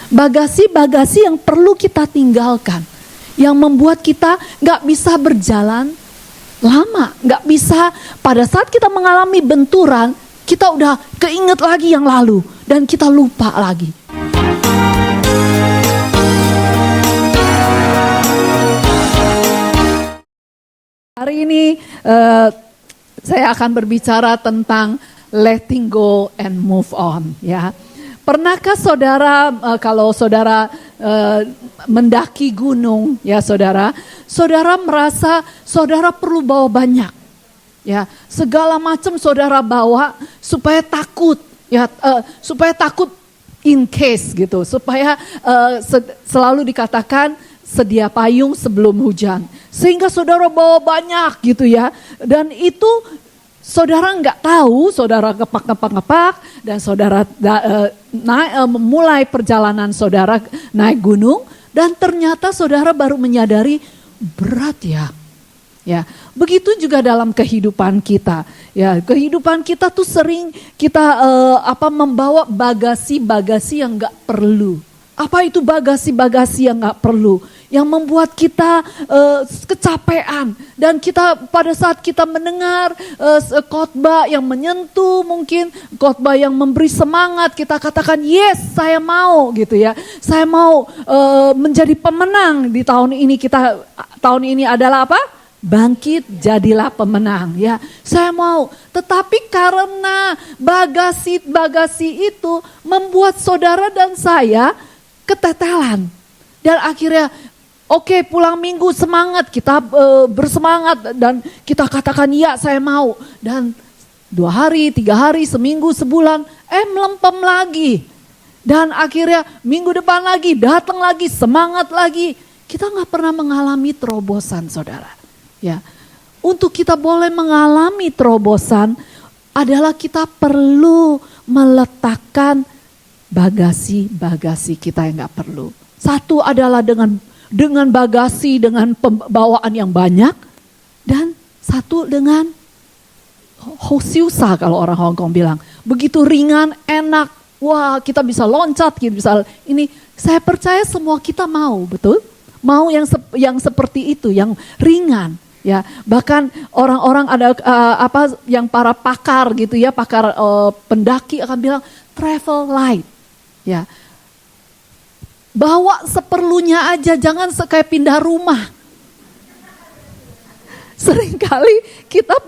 Bagasi-bagasi yang perlu kita tinggalkan. Yang membuat kita gak bisa berjalan lama. Gak bisa pada saat kita mengalami benturan, kita udah keinget lagi yang lalu. Dan kita lupa lagi. Hari ini saya akan berbicara tentang letting go and move on, ya. Pernahkah saudara, kalau saudara mendaki gunung, ya saudara merasa saudara perlu bawa banyak, ya, segala macam saudara bawa supaya takut, ya, supaya takut in case gitu, supaya selalu dikatakan sedia payung sebelum hujan, sehingga saudara bawa banyak gitu ya, dan itu saudara nggak tahu, saudara ngepak, dan saudara mulai perjalanan saudara naik gunung, dan ternyata saudara baru menyadari berat ya. Begitu juga dalam kehidupan kita, ya, kehidupan kita tuh sering kita membawa bagasi-bagasi yang nggak perlu. Apa itu bagasi-bagasi yang gak perlu? Yang membuat kita kecapean. Dan kita pada saat kita mendengar khotbah yang menyentuh, mungkin khotbah yang memberi semangat, kita katakan yes, saya mau gitu ya. Saya mau menjadi pemenang di tahun ini. Tahun ini adalah apa? Bangkit jadilah pemenang, ya. Saya mau. Tetapi karena bagasi itu membuat saudara dan saya ketetelan. Dan akhirnya oke, pulang minggu semangat, kita bersemangat dan kita katakan ya saya mau. Dan 2 hari, 3 hari, seminggu, sebulan, melempem lagi. Dan akhirnya minggu depan lagi, datang lagi, semangat lagi. Kita gak pernah mengalami terobosan, saudara. Ya, untuk kita boleh mengalami terobosan adalah kita perlu meletakkan bagasi-bagasi kita yang gak perlu. Satu adalah dengan bagasi, dengan pembawaan yang banyak. Dan satu dengan hosiusa kalau orang Hong Kong bilang. Begitu ringan, enak. Wah, kita bisa loncat, kita bisa ini. Saya percaya semua kita mau, betul? Mau yang seperti itu, yang ringan. Ya, bahkan orang-orang ada yang para pakar gitu ya, pakar pendaki akan bilang travel light. Ya, bawa seperlunya aja, jangan kayak pindah rumah. Seringkali kita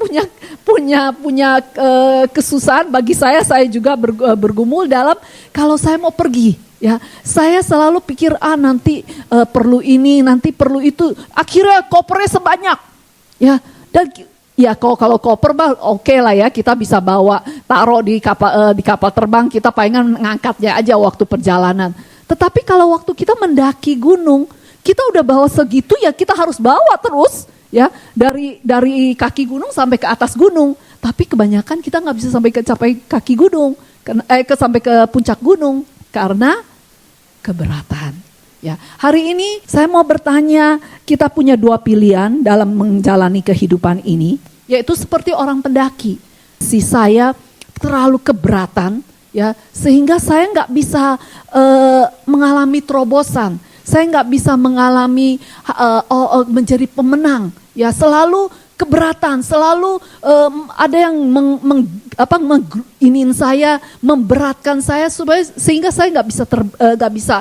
punya kesusahan. Bagi saya juga bergumul dalam kalau saya mau pergi. Ya, saya selalu pikir nanti perlu ini, nanti perlu itu. Akhirnya kopernya sebanyak. Ya, dan ya kalau koper oke lah ya, kita bisa bawa, taruh di kapal terbang, kita palingan ngangkatnya aja waktu perjalanan. Tetapi kalau waktu kita mendaki gunung, kita udah bawa segitu ya, kita harus bawa terus ya, dari kaki gunung sampai ke atas gunung. Tapi kebanyakan kita nggak bisa sampai kaki gunung, sampai ke puncak gunung karena keberatan. Ya, hari ini saya mau bertanya, kita punya 2 pilihan dalam menjalani kehidupan ini, yaitu seperti orang pendaki. Saya terlalu keberatan, ya, sehingga saya nggak bisa mengalami terobosan. Saya nggak bisa mengalami menjadi pemenang. Ya, selalu keberatan, selalu ada yang memberatkan saya sehingga saya nggak bisa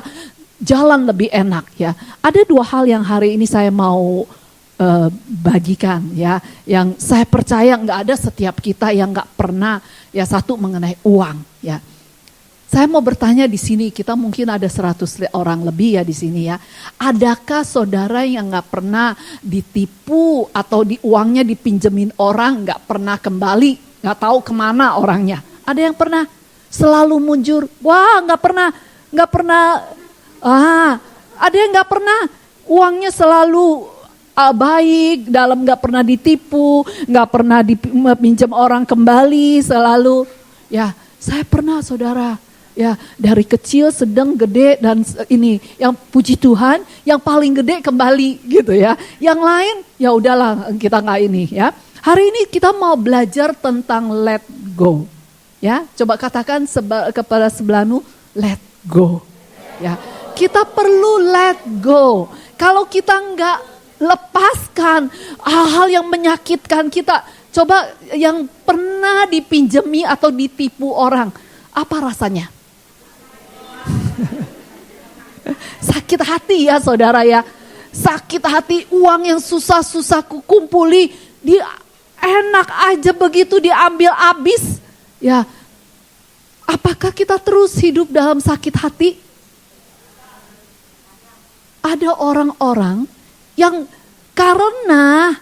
jalan lebih enak, ya. Ada 2 hal yang hari ini saya mau bagikan, ya, yang saya percaya nggak ada setiap kita yang nggak pernah, ya. Satu mengenai uang, ya. Saya mau bertanya di sini, kita mungkin ada 100 orang lebih ya di sini ya. Adakah saudara yang nggak pernah ditipu atau uangnya dipinjemin orang nggak pernah kembali, nggak tahu kemana orangnya? Ada yang pernah? Selalu mundur, wah nggak pernah. Ada yang nggak pernah, uangnya selalu baik, dalam nggak pernah ditipu, nggak pernah dipinjam orang kembali, selalu. Ya, saya pernah, saudara. Ya, dari kecil, sedang, gede, dan ini yang puji Tuhan, yang paling gede kembali gitu ya. Yang lain, ya udahlah kita nggak ini ya. Hari ini kita mau belajar tentang let go. Ya, coba katakan kepada sebelahmu, let go. Ya, kita perlu let go. Kalau kita nggak lepaskan hal-hal yang menyakitkan kita, coba yang pernah dipinjemi atau ditipu orang, apa rasanya? Sakit hati ya saudara ya. Sakit hati, uang yang susah-susah kumpuli, dia enak aja begitu diambil habis. Ya, apakah kita terus hidup dalam sakit hati? Ada orang-orang yang karena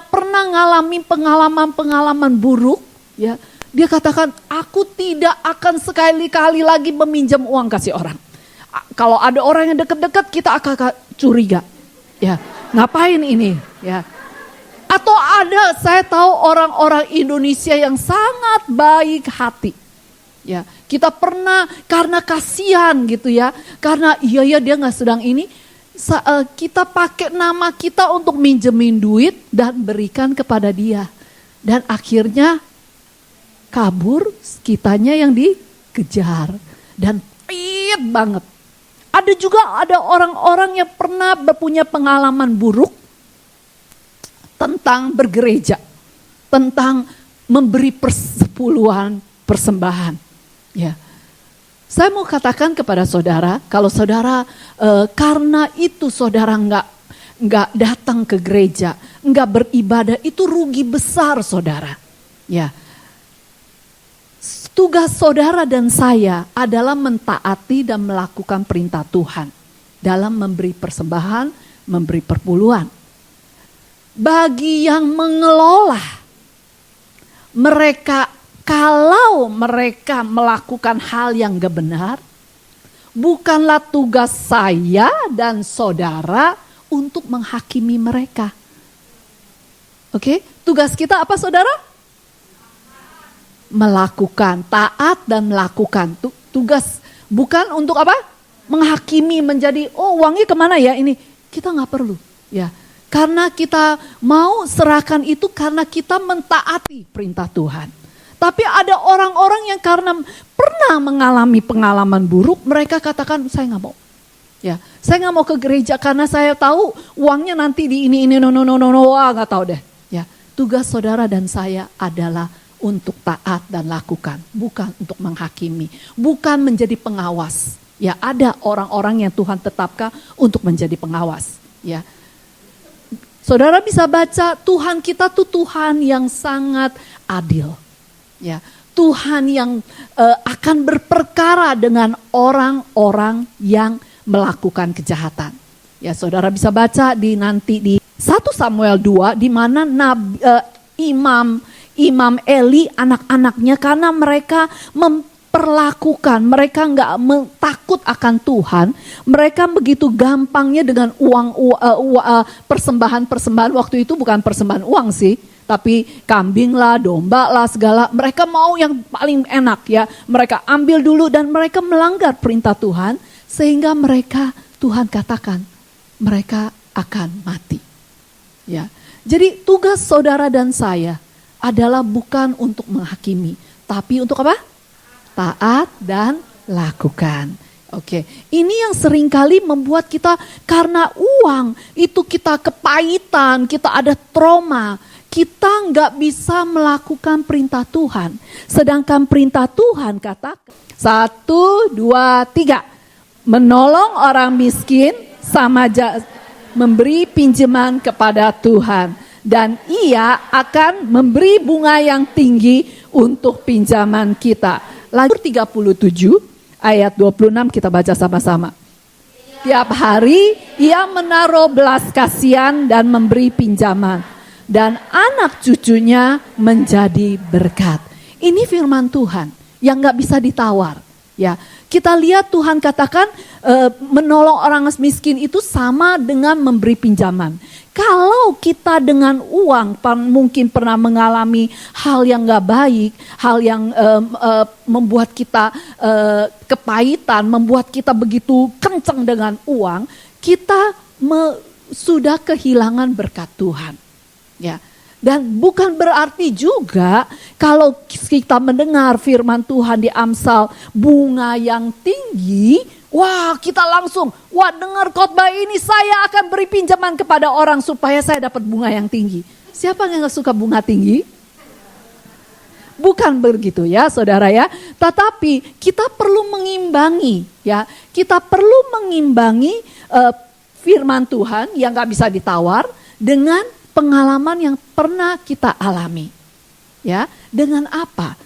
pernah ngalami pengalaman-pengalaman buruk, ya, dia katakan, aku tidak akan sekali-kali lagi meminjam uang kasih orang. Kalau ada orang yang dekat-dekat, kita akan curiga. Ya, ngapain ini? Ya. Atau ada, saya tahu orang-orang Indonesia yang sangat baik hati. Ya, kita pernah karena kasihan gitu ya, karena iya dia nggak sedang ini, kita pakai nama kita untuk minjemin duit dan berikan kepada dia, dan akhirnya kabur, kitanya yang dikejar dan pahit banget. Ada juga orang-orang yang pernah punya pengalaman buruk tentang bergereja, tentang memberi persepuluhan, persembahan. Ya, saya mau katakan kepada saudara, kalau saudara karena itu saudara nggak datang ke gereja, nggak beribadah, itu rugi besar saudara. Ya, tugas saudara dan saya adalah mentaati dan melakukan perintah Tuhan dalam memberi persembahan, memberi perpuluhan. Bagi yang mengelola, kalau mereka melakukan hal yang gak benar, bukanlah tugas saya dan saudara untuk menghakimi mereka. Oke, tugas kita apa saudara? Melakukan, taat dan melakukan. Tugas bukan untuk apa? Menghakimi, menjadi, oh uangnya kemana ya ini. Kita gak perlu, ya. Karena kita mau serahkan itu karena kita mentaati perintah Tuhan. Tapi ada orang-orang yang karena pernah mengalami pengalaman buruk, mereka katakan saya nggak mau. Ya, saya nggak mau ke gereja karena saya tahu uangnya nanti di ini nggak tahu deh. Ya, tugas saudara dan saya adalah untuk taat dan lakukan, bukan untuk menghakimi, bukan menjadi pengawas. Ya, ada orang-orang yang Tuhan tetapkan untuk menjadi pengawas. Ya, saudara bisa baca Tuhan kita tuh Tuhan yang sangat adil. Ya, Tuhan yang akan berperkara dengan orang-orang yang melakukan kejahatan. Ya, saudara bisa baca nanti di 1 Samuel 2 di mana Imam Eli anak-anaknya karena mereka mereka nggak takut akan Tuhan, mereka begitu gampangnya dengan persembahan waktu itu bukan persembahan uang sih. Tapi kambing lah, domba lah, segala. Mereka mau yang paling enak ya. Mereka ambil dulu dan mereka melanggar perintah Tuhan. Sehingga Tuhan katakan, mereka akan mati. Ya. Jadi tugas saudara dan saya adalah bukan untuk menghakimi. Tapi untuk apa? Taat dan lakukan. Oke, ini yang seringkali membuat kita karena uang itu kita kepahitan, kita ada trauma. Kita nggak bisa melakukan perintah Tuhan. Sedangkan perintah Tuhan katakan 1, 2, 3. Menolong orang miskin sama memberi pinjaman kepada Tuhan. Dan ia akan memberi bunga yang tinggi untuk pinjaman kita. Lalu 37 ayat 26 kita baca sama-sama. Tiap hari ia menaruh belas kasihan dan memberi pinjaman. Dan anak cucunya menjadi berkat. Ini firman Tuhan yang gak bisa ditawar. Ya, kita lihat Tuhan katakan menolong orang miskin itu sama dengan memberi pinjaman. Kalau kita dengan uang mungkin pernah mengalami hal yang gak baik, hal yang membuat kita kepahitan, membuat kita begitu kencang dengan uang, kita sudah kehilangan berkat Tuhan. Ya, dan bukan berarti juga kalau kita mendengar firman Tuhan di Amsal bunga yang tinggi Wah, kita langsung, wah dengar khotbah ini saya akan beri pinjaman kepada orang supaya saya dapat bunga yang tinggi. Siapa yang gak suka bunga tinggi? Bukan begitu ya saudara ya. Tetapi kita perlu mengimbangi ya. Kita perlu mengimbangi firman Tuhan yang gak bisa ditawar dengan pengalaman yang pernah kita alami. Ya, dengan apa?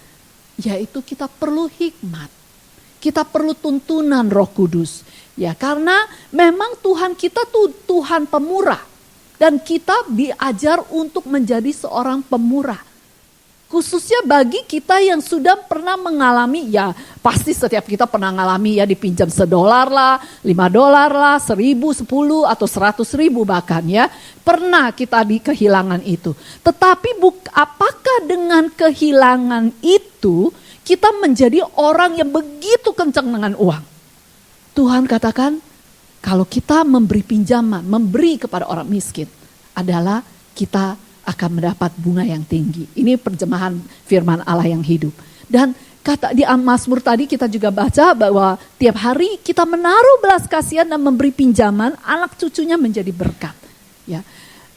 Yaitu kita perlu hikmat. Kita perlu tuntunan Roh Kudus. Ya, karena memang Tuhan kita tuh Tuhan pemurah. Dan kita diajar untuk menjadi seorang pemurah. Khususnya bagi kita yang sudah pernah mengalami, ya pasti setiap kita pernah mengalami ya dipinjam $1 lah, $5 lah, 1.000, 10 atau 100.000 bahkan ya. Pernah kita di kehilangan itu. Tetapi apakah dengan kehilangan itu kita menjadi orang yang begitu kencang dengan uang? Tuhan katakan kalau kita memberi pinjaman, memberi kepada orang miskin adalah kita akan mendapat bunga yang tinggi. Ini terjemahan firman Allah yang hidup. Dan kata di Mazmur tadi kita juga baca bahwa tiap hari kita menaruh belas kasihan dan memberi pinjaman, anak cucunya menjadi berkat. Ya,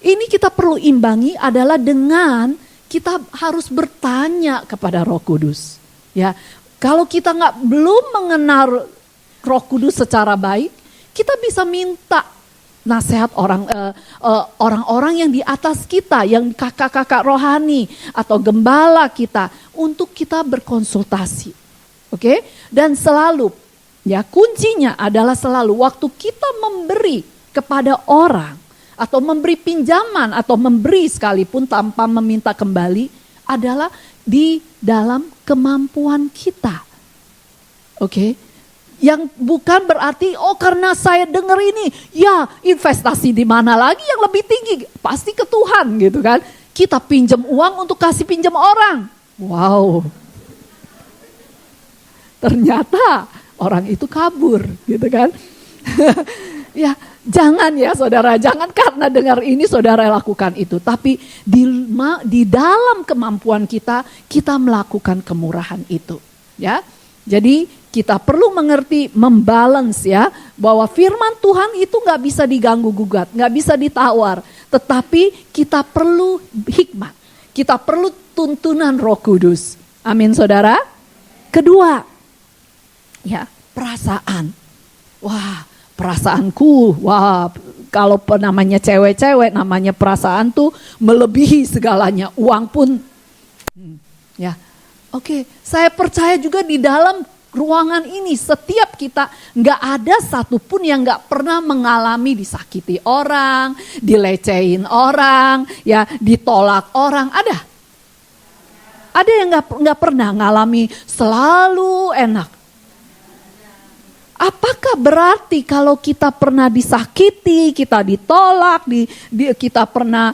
ini kita perlu imbangi adalah dengan kita harus bertanya kepada Roh Kudus. Ya, kalau kita belum mengenal Roh Kudus secara baik, kita bisa minta nasihat orang-orang yang di atas kita, yang kakak-kakak rohani atau gembala kita untuk kita berkonsultasi. Oke? Dan selalu ya kuncinya adalah selalu waktu kita memberi kepada orang atau memberi pinjaman atau memberi sekalipun tanpa meminta kembali adalah di dalam kemampuan kita. Oke? Yang bukan berarti karena saya dengar ini, ya investasi di mana lagi yang lebih tinggi? Pasti ke Tuhan gitu kan. Kita pinjam uang untuk kasih pinjam orang. Wow. Ternyata orang itu kabur gitu kan. Ya, jangan ya saudara, jangan karena dengar ini saudara lakukan itu. Tapi di dalam kemampuan kita melakukan kemurahan itu. Ya, jadi kita perlu mengerti, membalance ya, bahwa firman Tuhan itu gak bisa diganggu gugat, gak bisa ditawar. Tetapi kita perlu hikmat, kita perlu tuntunan Roh Kudus. Amin saudara. Kedua, ya perasaan. Wah, perasaanku, wah kalau namanya cewek-cewek, namanya perasaan tuh melebihi segalanya. Uang pun, ya oke, saya percaya juga di dalam ruangan ini setiap kita gak ada satupun yang gak pernah mengalami disakiti orang, dilecehin orang, ya ditolak orang. Ada yang gak pernah ngalami selalu enak. Apakah berarti kalau kita pernah disakiti, kita ditolak, kita pernah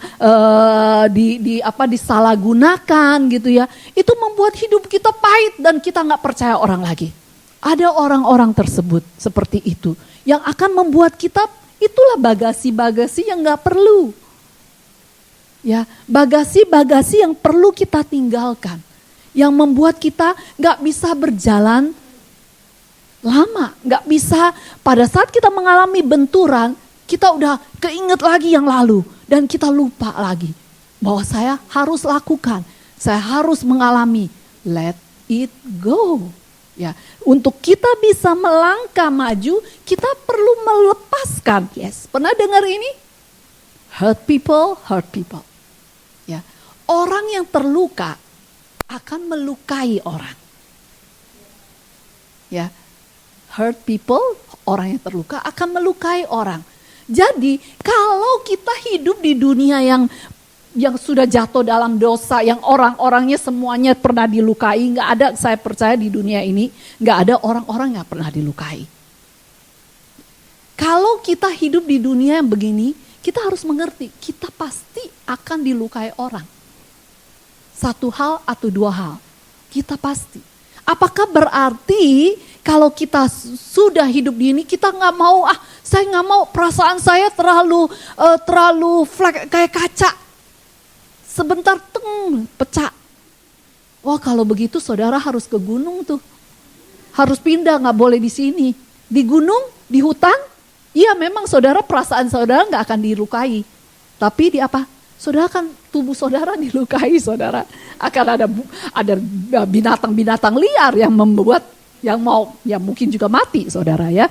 disalahgunakan gitu ya, itu membuat hidup kita pahit dan kita nggak percaya orang lagi. Ada orang-orang tersebut seperti itu yang akan membuat kita itulah bagasi-bagasi yang nggak perlu, ya bagasi-bagasi yang perlu kita tinggalkan, yang membuat kita nggak bisa berjalan lama, gak bisa pada saat kita mengalami benturan, kita udah keinget lagi yang lalu. Dan kita lupa lagi bahwa saya harus lakukan, saya harus mengalami, let it go. Ya, untuk kita bisa melangkah maju, kita perlu melepaskan. Yes, pernah dengar ini? Hurt people. Ya, orang yang terluka akan melukai orang. Ya, hurt people, orang yang terluka akan melukai orang. Jadi kalau kita hidup di dunia yang sudah jatuh dalam dosa, yang orang-orangnya semuanya pernah dilukai, nggak ada, saya percaya di dunia ini nggak ada orang-orang nggak pernah dilukai. Kalau kita hidup di dunia yang begini, kita harus mengerti kita pasti akan dilukai orang. Satu hal atau dua hal, kita pasti. Apakah berarti kalau kita sudah hidup di ini kita nggak mau, saya nggak mau perasaan saya terlalu flat kayak kaca, sebentar pecah. Wah kalau begitu saudara harus ke gunung tuh, harus pindah, nggak boleh di sini. Di gunung, di hutan, iya memang saudara perasaan saudara nggak akan dilukai. Tapi di apa? Saudara kan tubuh saudara dilukai saudara. Akan ada binatang-binatang liar yang membuat yang mungkin juga mati saudara ya.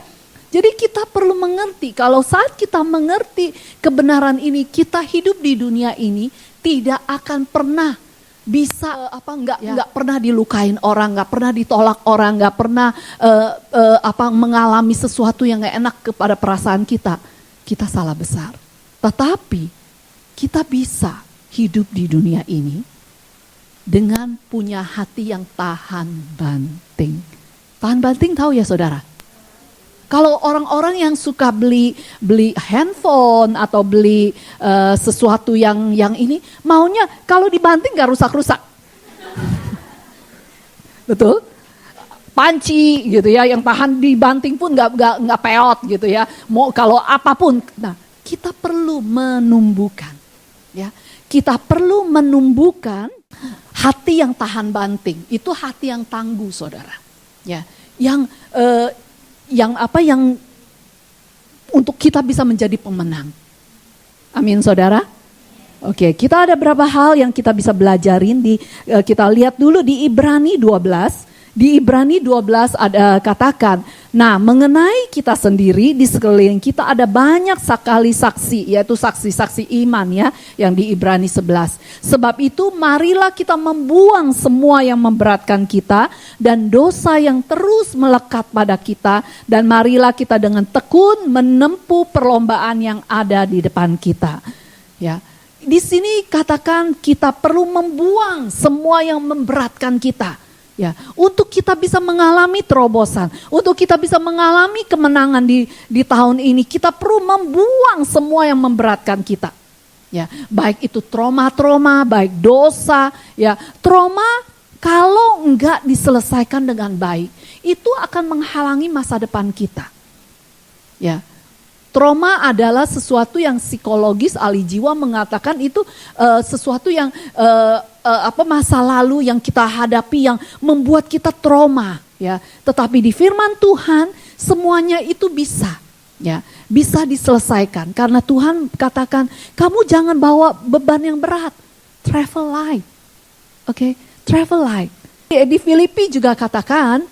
Jadi kita perlu mengerti, kalau saat kita mengerti kebenaran ini, kita hidup di dunia ini tidak akan pernah bisa nggak pernah dilukain orang, nggak pernah ditolak orang, nggak pernah mengalami sesuatu yang nggak enak kepada perasaan kita. Kita salah besar. Tetapi kita bisa hidup di dunia ini dengan punya hati yang tahan banting. Tahan banting tahu ya saudara? Kalau orang-orang yang suka beli handphone atau beli sesuatu yang ini, maunya kalau dibanting gak rusak-rusak. Betul? Panci gitu ya, yang tahan dibanting pun gak peot gitu ya. Mau kalau apapun, nah kita perlu menumbuhkan, ya. Kita perlu menumbuhkan hati yang tahan banting. Itu hati yang tangguh, saudara. Ya, yang untuk kita bisa menjadi pemenang. Amin, saudara. Oke, kita ada beberapa hal yang kita bisa belajarin kita lihat dulu di Ibrani 12. Di Ibrani 12 ada katakan, nah mengenai kita sendiri di sekeliling kita ada banyak sekali saksi, yaitu saksi-saksi iman ya, yang di Ibrani 11. Sebab itu marilah kita membuang semua yang memberatkan kita dan dosa yang terus melekat pada kita, dan marilah kita dengan tekun menempuh perlombaan yang ada di depan kita. Ya, di sini katakan kita perlu membuang semua yang memberatkan kita. Ya, untuk kita bisa mengalami terobosan, untuk kita bisa mengalami kemenangan di tahun ini, kita perlu membuang semua yang memberatkan kita. Ya, baik itu trauma-trauma, baik dosa, ya. Trauma kalau enggak diselesaikan dengan baik, itu akan menghalangi masa depan kita. Ya. Trauma adalah sesuatu yang psikologis, ahli jiwa mengatakan itu sesuatu yang masa lalu yang kita hadapi yang membuat kita trauma, ya. Tetapi di firman Tuhan semuanya itu bisa, ya, bisa diselesaikan karena Tuhan katakan kamu jangan bawa beban yang berat, travel light, oke, travel light. Di Filipi juga katakan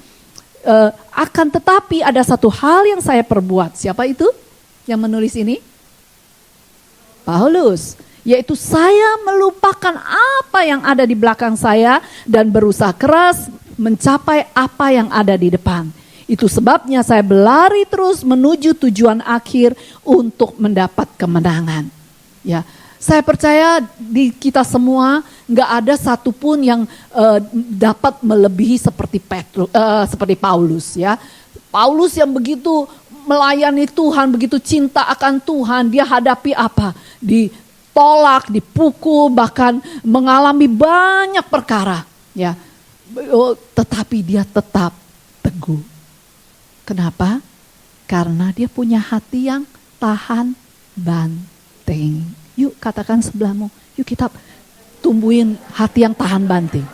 akan tetapi ada satu hal yang saya perbuat. Siapa itu yang menulis ini? Paulus. Yaitu saya melupakan apa yang ada di belakang saya dan berusaha keras mencapai apa yang ada di depan. Itu sebabnya saya berlari terus menuju tujuan akhir untuk mendapat kemenangan. Ya, saya percaya di kita semua nggak ada satupun yang dapat melebihi seperti Paulus. Ya, Paulus yang begitu melayani Tuhan, begitu cinta akan Tuhan, dia hadapi apa? Ditolak, dipukul, bahkan mengalami banyak perkara, ya. Tetapi dia tetap teguh. Kenapa? Karena dia punya hati yang tahan banting. Yuk katakan sebelahmu, yuk kita tumbuhin hati yang tahan banting.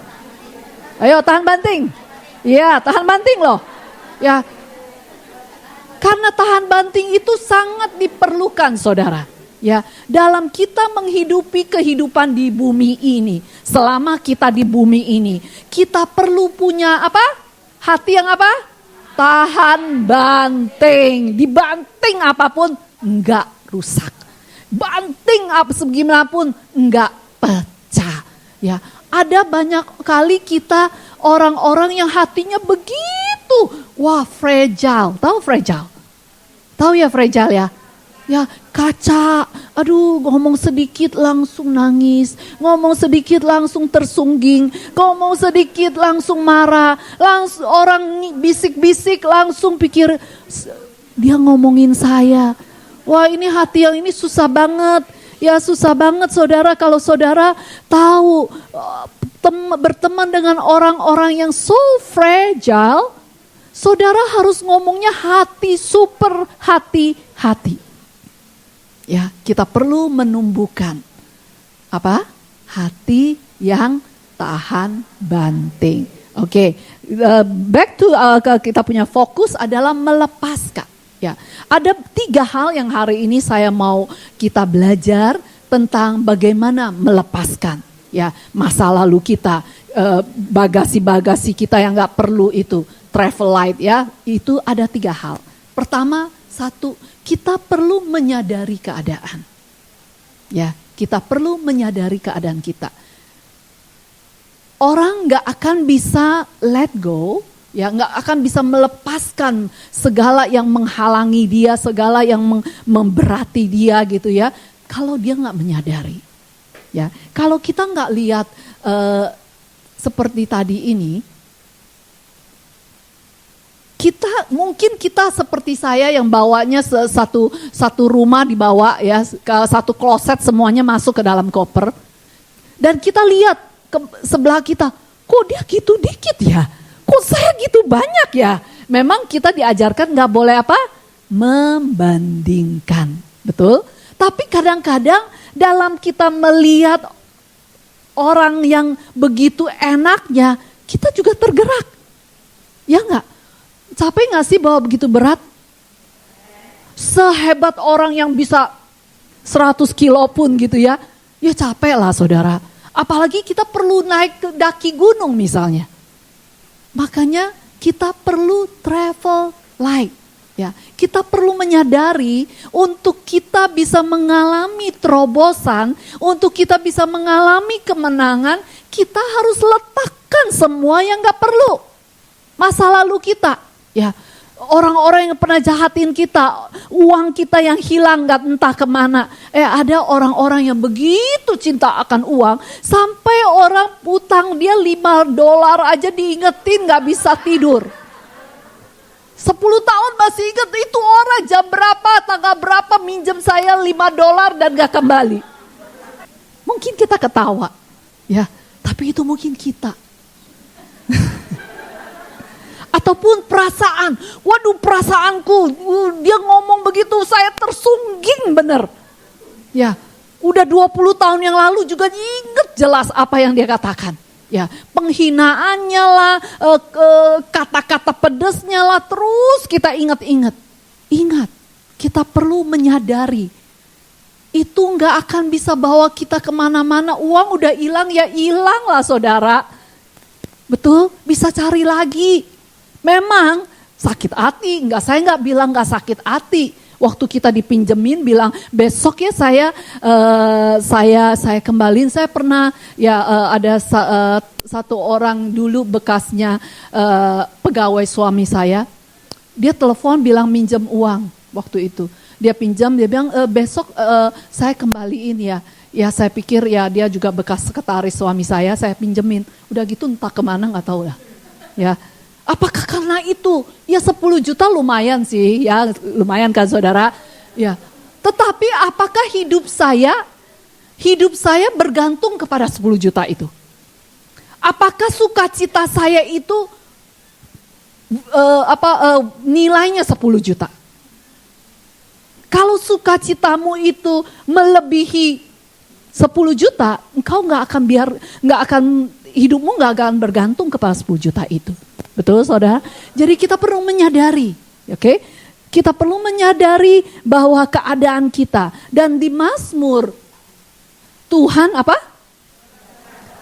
Ayo tahan banting. Iya, tahan banting loh. Ya. Karena tahan banting itu sangat diperlukan, saudara. Ya, dalam kita menghidupi kehidupan di bumi ini, selama kita di bumi ini, kita perlu punya apa? Hati yang apa? Tahan banting. Dibanting apapun enggak rusak. Banting apa segimana pun enggak pecah. Ya, ada banyak kali kita orang-orang yang hatinya begitu, wah fragile. Tahu fragile? Tahu ya fragile ya? Ya kaca, aduh ngomong sedikit langsung nangis, ngomong sedikit langsung tersungging, ngomong sedikit langsung marah, langsung orang bisik-bisik langsung pikir dia ngomongin saya. Wah ini hati yang ini susah banget, ya susah banget saudara kalau saudara tahu berteman dengan orang-orang yang so fragile, saudara harus ngomongnya hati, super hati-hati. Ya, kita perlu menumbuhkan apa? Hati yang tahan banting. Oke, back to kita punya fokus adalah melepaskan. Ya, ada 3 hal yang hari ini saya mau kita belajar tentang bagaimana melepaskan. Ya, masa lalu kita, bagasi-bagasi kita yang nggak perlu itu, travel light ya, itu ada 3 hal. Pertama, 1, kita perlu menyadari keadaan. Ya, kita perlu menyadari keadaan kita. Orang nggak akan bisa let go, ya nggak akan bisa melepaskan segala yang menghalangi dia, segala yang memberati dia gitu ya, kalau dia nggak menyadari. Ya, kalau kita nggak lihat seperti tadi ini, mungkin kita seperti saya yang bawanya satu rumah dibawa ya, satu kloset semuanya masuk ke dalam koper, dan kita lihat ke sebelah kita, kok dia gitu dikit ya, kok saya gitu banyak ya. Memang kita diajarkan nggak boleh apa? Membandingkan, betul? Tapi kadang-kadang dalam kita melihat orang yang begitu enaknya, kita juga tergerak, ya nggak? Capek nggak sih bawa begitu berat? Sehebat orang yang bisa 100 kilo pun gitu ya, ya capek lah saudara. Apalagi kita perlu naik ke daki gunung misalnya. Makanya kita perlu travel light. Ya, kita perlu menyadari untuk kita bisa mengalami terobosan, untuk kita bisa mengalami kemenangan, kita harus letakkan semua yang gak perlu. Masa lalu kita, ya, orang-orang yang pernah jahatin kita, uang kita yang hilang gak entah kemana. Ada orang-orang yang begitu cinta akan uang, sampai orang utang dia $5 aja diingetin gak bisa tidur. 10 tahun masih ingat itu orang jam berapa, tanggal berapa minjem saya $5 dan gak kembali. Mungkin kita ketawa, ya, tapi itu mungkin kita. Ataupun perasaan, waduh perasaanku, dia ngomong begitu saya tersungging bener. Ya, udah 20 tahun yang lalu juga inget jelas apa yang dia katakan. Ya, penghinaannya lah, kata-kata pedesnya lah, terus kita ingat-ingat. Ingat, kita perlu menyadari, itu gak akan bisa bawa kita kemana-mana. Uang udah hilang ya hilang lah saudara. Betul, bisa cari lagi. Memang sakit hati, saya nggak bilang nggak sakit hati. Waktu kita dipinjemin bilang besok ya saya kembaliin. Saya pernah ya ada satu orang dulu bekasnya pegawai suami saya. Dia telepon bilang minjem uang waktu itu. Dia pinjam, dia bilang besok saya kembaliin ya. Ya saya pikir ya dia juga bekas sekretaris suami saya pinjemin. Udah gitu entah kemana nggak tahu lah. Ya. Apakah karena itu? Ya 10 juta lumayan sih, ya lumayan kan saudara. Ya. Tetapi apakah hidup saya bergantung kepada 10 juta itu? Apakah sukacita saya itu nilainya 10 juta? Kalau sukacitamu itu melebihi 10 juta, engkau hidupmu nggak akan bergantung kepada 10 juta itu. Betul saudara? Jadi kita perlu menyadari, oke? Kita perlu menyadari bahwa keadaan kita. Dan di Mazmur, Tuhan apa?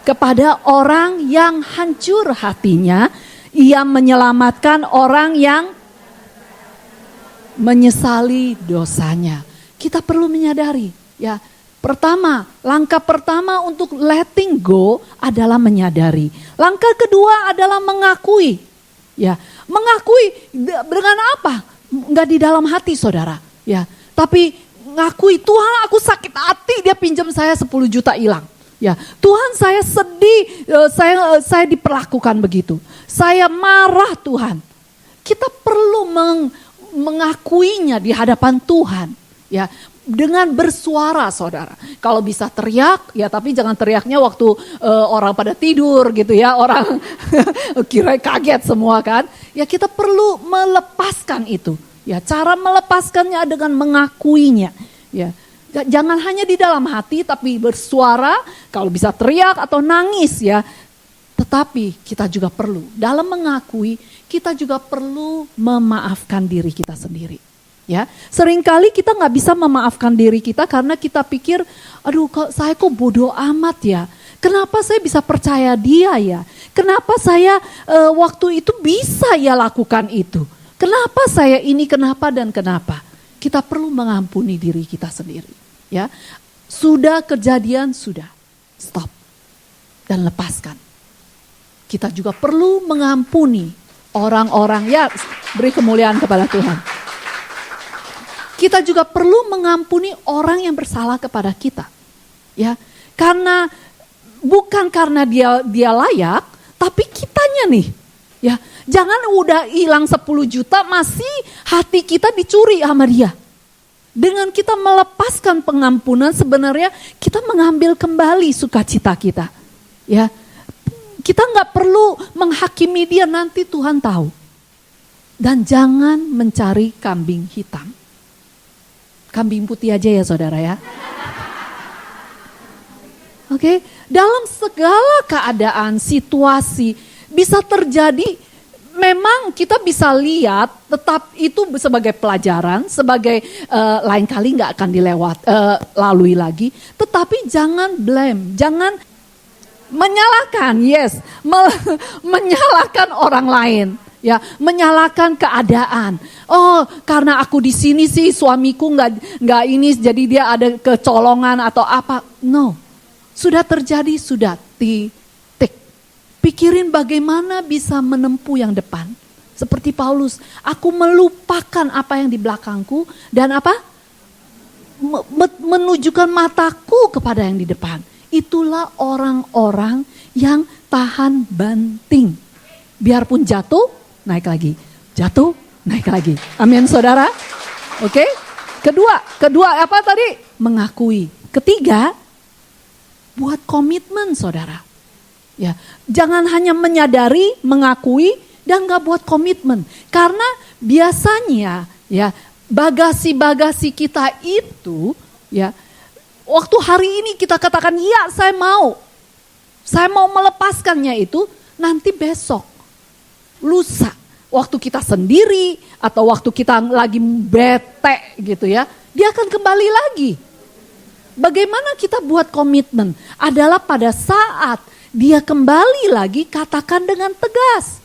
Kepada orang yang hancur hatinya, Ia menyelamatkan orang yang menyesali dosanya. Kita perlu menyadari, ya. Langkah pertama untuk letting go adalah menyadari. Langkah kedua adalah mengakui. Ya, mengakui dengan apa? Enggak di dalam hati saudara. Ya, tapi ngakui Tuhan aku sakit hati dia pinjam saya 10 juta hilang. Ya, Tuhan saya sedih, saya diperlakukan begitu. Saya marah Tuhan. Kita perlu mengakuinya di hadapan Tuhan. Ya. Dengan bersuara saudara. Kalau bisa teriak ya, tapi jangan teriaknya waktu orang pada tidur gitu ya. Orang kira kaget semua kan. Ya kita perlu melepaskan itu. Ya cara melepaskannya dengan mengakuinya. Ya jangan hanya di dalam hati tapi bersuara. Kalau bisa teriak atau nangis ya. Tetapi kita juga perlu, dalam mengakui, kita juga perlu memaafkan diri kita sendiri. Ya, seringkali kita nggak bisa memaafkan diri kita karena kita pikir, aduh saya kok bodoh amat ya. Kenapa saya bisa percaya dia ya? Kenapa saya waktu itu bisa ya lakukan itu? Kenapa saya ini, kenapa dan kenapa? Kita perlu mengampuni diri kita sendiri. Ya, sudah kejadian, sudah. Stop. Dan lepaskan. Kita juga perlu mengampuni orang-orang, ya beri kemuliaan kepada Tuhan. Kita juga perlu mengampuni orang yang bersalah kepada kita. Ya, karena bukan karena dia layak, tapi kitanya nih. Ya, jangan udah hilang 10 juta masih hati kita dicuri sama dia. Dengan kita melepaskan pengampunan sebenarnya kita mengambil kembali sukacita kita. Ya, kita nggak perlu menghakimi dia, nanti Tuhan tahu. Dan jangan mencari kambing hitam. Kambing putih aja ya saudara ya. Oke, dalam segala keadaan, situasi bisa terjadi, memang kita bisa lihat, tetap itu sebagai pelajaran, sebagai lain kali nggak akan lalui lagi. Tetapi jangan blame, jangan menyalahkan, menyalahkan orang lain, ya, menyalahkan keadaan. Oh, karena aku di sini sih suamiku nggak ini, jadi dia ada kecolongan atau apa? No. Sudah terjadi, sudah titik. Pikirin bagaimana bisa menempuh yang depan. Seperti Paulus, aku melupakan apa yang di belakangku dan apa? Menunjukkan mataku kepada yang di depan. Itulah orang-orang yang tahan banting. Biarpun jatuh, naik lagi. Jatuh, naik lagi. Amin saudara. Oke. Kedua apa tadi? Mengakui. Ketiga, buat komitmen saudara. Ya, jangan hanya menyadari, mengakui, dan gak buat komitmen. Karena biasanya ya bagasi-bagasi kita itu ya, waktu hari ini kita katakan ya saya mau melepaskannya itu, nanti besok, lusa, waktu kita sendiri atau waktu kita lagi bete gitu ya, dia akan kembali lagi. Bagaimana kita buat komitmen? Adalah pada saat dia kembali lagi, katakan dengan tegas.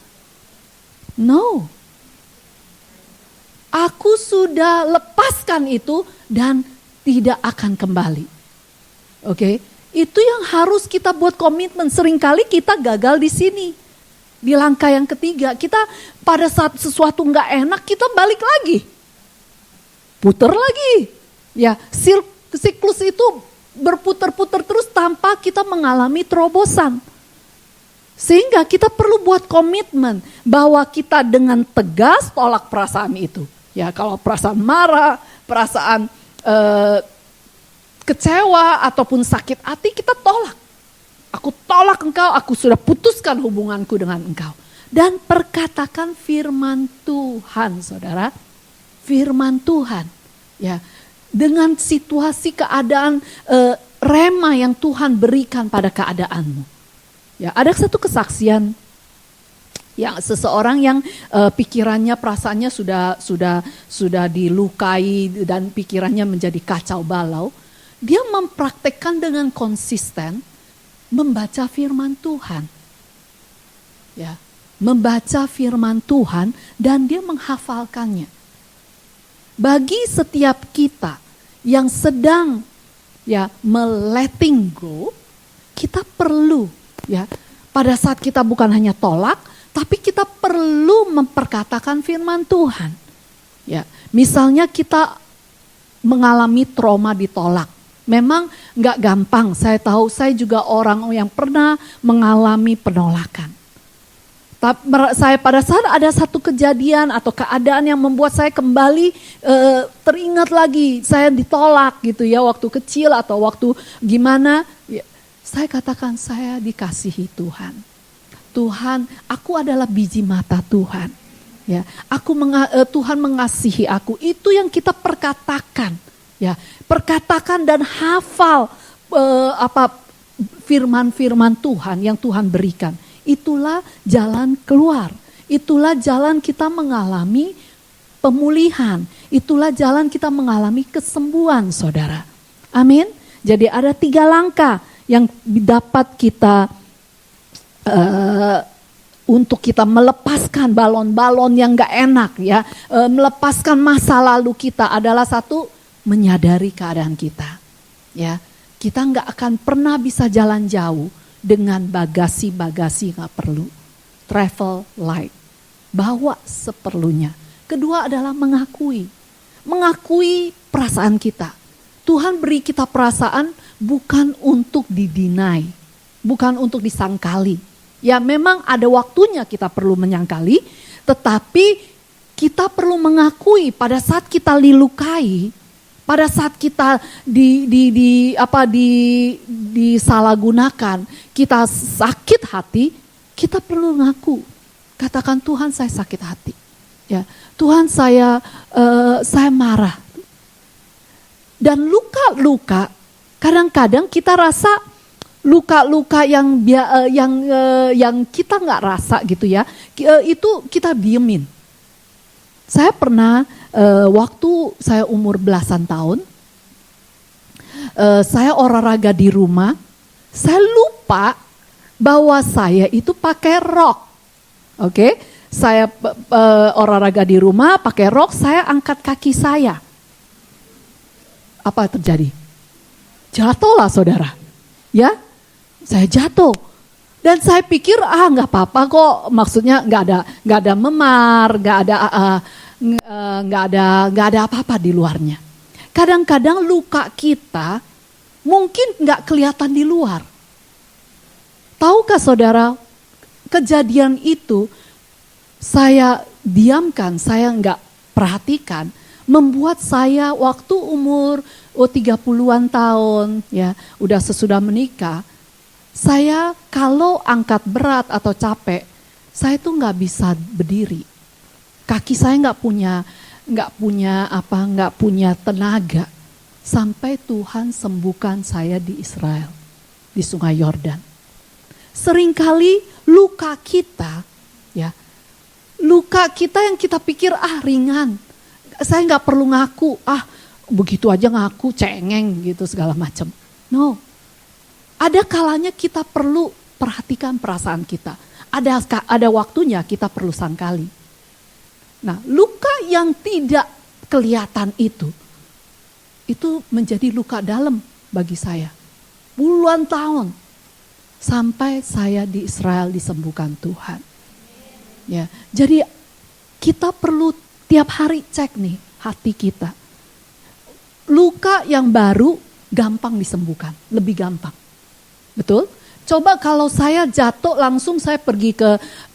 No. Aku sudah lepaskan itu dan tidak akan kembali. Oke? Itu yang harus kita buat komitmen. Seringkali kita gagal di sini. Di langkah yang ketiga, kita pada saat sesuatu nggak enak, kita balik lagi. Puter lagi. Ya, siklus itu berputar-putar terus tanpa kita mengalami terobosan. Sehingga kita perlu buat komitmen bahwa kita dengan tegas tolak perasaan itu. Ya, kalau perasaan marah, perasaan kecewa ataupun sakit hati, kita tolak. Aku tolak engkau, aku sudah putuskan hubunganku dengan engkau. Dan perkatakan firman Tuhan, saudara. Firman Tuhan. Ya, dengan situasi keadaan rema yang Tuhan berikan pada keadaanmu. Ya, ada satu kesaksian yang seseorang yang pikirannya, perasaannya sudah dilukai dan pikirannya menjadi kacau balau. Dia mempraktekkan dengan konsisten membaca firman Tuhan. Ya, membaca firman Tuhan dan dia menghafalkannya. Bagi setiap kita yang sedang ya letting go, kita perlu ya pada saat kita bukan hanya tolak, tapi kita perlu memperkatakan firman Tuhan. Ya, misalnya kita mengalami trauma ditolak. Memang nggak gampang, saya tahu, saya juga orang yang pernah mengalami penolakan. Saya pada saat ada satu kejadian atau keadaan yang membuat saya kembali teringat lagi saya ditolak gitu ya waktu kecil atau waktu gimana, ya, saya katakan saya dikasihi Tuhan. Tuhan, aku adalah biji mata Tuhan. Ya, Tuhan mengasihi aku. Itu yang kita perkatakan. Ya, perkatakan dan hafal firman-firman Tuhan yang Tuhan berikan. itulah jalan keluar. Itulah jalan kita mengalami pemulihan. Itulah jalan kita mengalami kesembuhan, saudara. Amin. Jadi ada 3 langkah yang dapat kita untuk kita melepaskan balon-balon yang gak enak ya. Melepaskan masa lalu kita adalah 1, menyadari keadaan kita. Ya, kita gak akan pernah bisa jalan jauh dengan bagasi-bagasi gak perlu. Travel light, bawa seperlunya. Kedua adalah mengakui perasaan kita. Tuhan beri kita perasaan bukan untuk didinai, bukan untuk disangkali. Ya memang ada waktunya kita perlu menyangkali, tetapi kita perlu mengakui pada saat kita dilukai, pada saat kita disalahgunakan, kita sakit hati, kita perlu ngaku. Katakan, Tuhan saya sakit hati. Ya, Tuhan saya marah. Dan luka-luka, kadang-kadang kita rasa luka-luka yang kita nggak rasa gitu ya, itu kita diemin. Saya pernah waktu saya umur belasan tahun, saya olahraga di rumah, saya lupa bahwa saya itu pakai rok, oke? Saya olahraga di rumah pakai rok, saya angkat kaki saya. Apa terjadi? Jatuhlah saudara, ya, saya jatuh. Dan saya pikir nggak apa-apa kok, maksudnya nggak ada memar, nggak ada apa-apa di luarnya. Kadang-kadang luka kita mungkin nggak kelihatan di luar. Tahukah saudara, kejadian itu saya diamkan, saya nggak perhatikan, membuat saya waktu umur 30-an tahun, ya, udah sesudah menikah, saya kalau angkat berat atau capek, saya tuh nggak bisa berdiri. Kaki saya nggak punya tenaga. Sampai Tuhan sembuhkan saya di Israel, di Sungai Yordan. Seringkali luka kita, ya, luka kita yang kita pikir ringan. Saya nggak perlu ngaku, begitu aja ngaku, cengeng gitu segala macam. No, ada kalanya kita perlu perhatikan perasaan kita. Ada waktunya kita perlu sangkali. Nah, luka yang tidak kelihatan itu menjadi luka dalam bagi saya. Puluhan tahun sampai saya di Israel disembuhkan Tuhan. Ya, jadi kita perlu tiap hari cek nih hati kita. Luka yang baru gampang disembuhkan, lebih gampang. Betul? Coba kalau saya jatuh langsung saya pergi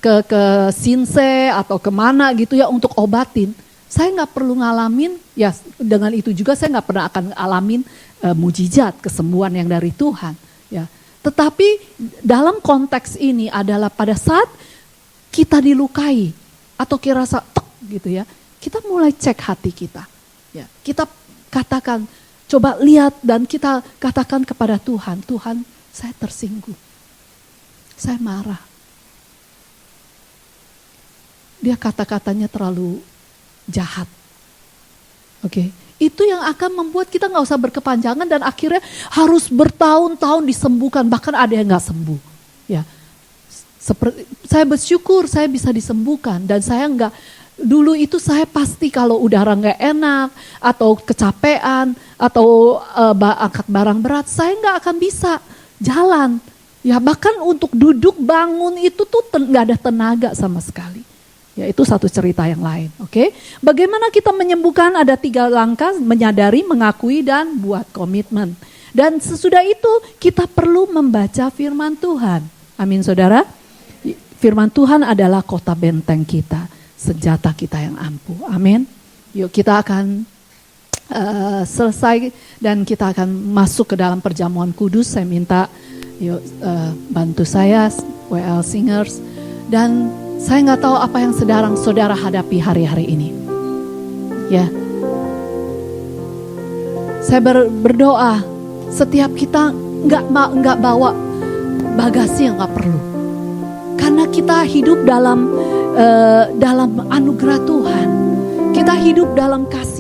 ke Sinse atau kemana gitu ya untuk obatin. Saya nggak perlu ngalamin, ya dengan itu juga saya nggak pernah akan ngalamin mujizat, kesembuhan yang dari Tuhan. Ya, tetapi dalam konteks ini adalah pada saat kita dilukai atau kita rasa gitu ya, kita mulai cek hati kita. Ya, kita katakan, coba lihat dan kita katakan kepada Tuhan, Tuhan saya tersinggung, saya marah. Dia kata-katanya terlalu jahat. Oke, itu yang akan membuat kita nggak usah berkepanjangan dan akhirnya harus bertahun-tahun disembuhkan, bahkan ada yang nggak sembuh. Ya, saya bersyukur saya bisa disembuhkan dan saya nggak. Dulu itu saya pasti kalau udara nggak enak atau kecapean atau angkat barang berat, saya nggak akan bisa jalan. Ya bahkan untuk duduk bangun itu tuh nggak ada tenaga sama sekali. Ya itu satu cerita yang lain. Oke, bagaimana kita menyembuhkan? Ada 3 langkah: menyadari, mengakui, dan buat komitmen. Dan sesudah itu kita perlu membaca firman Tuhan. Amin saudara. Firman Tuhan adalah kota benteng kita, senjata kita yang ampuh. Amin. Yuk kita akan selesai dan kita akan masuk ke dalam perjamuan kudus. Saya minta yuk bantu saya WL Singers. Dan saya nggak tahu apa yang sedang saudara hadapi hari-hari ini. Ya, saya berdoa setiap kita nggak bawa bagasi yang nggak perlu. Karena Karena kita hidup dalam anugerah Tuhan. Kita hidup dalam kasih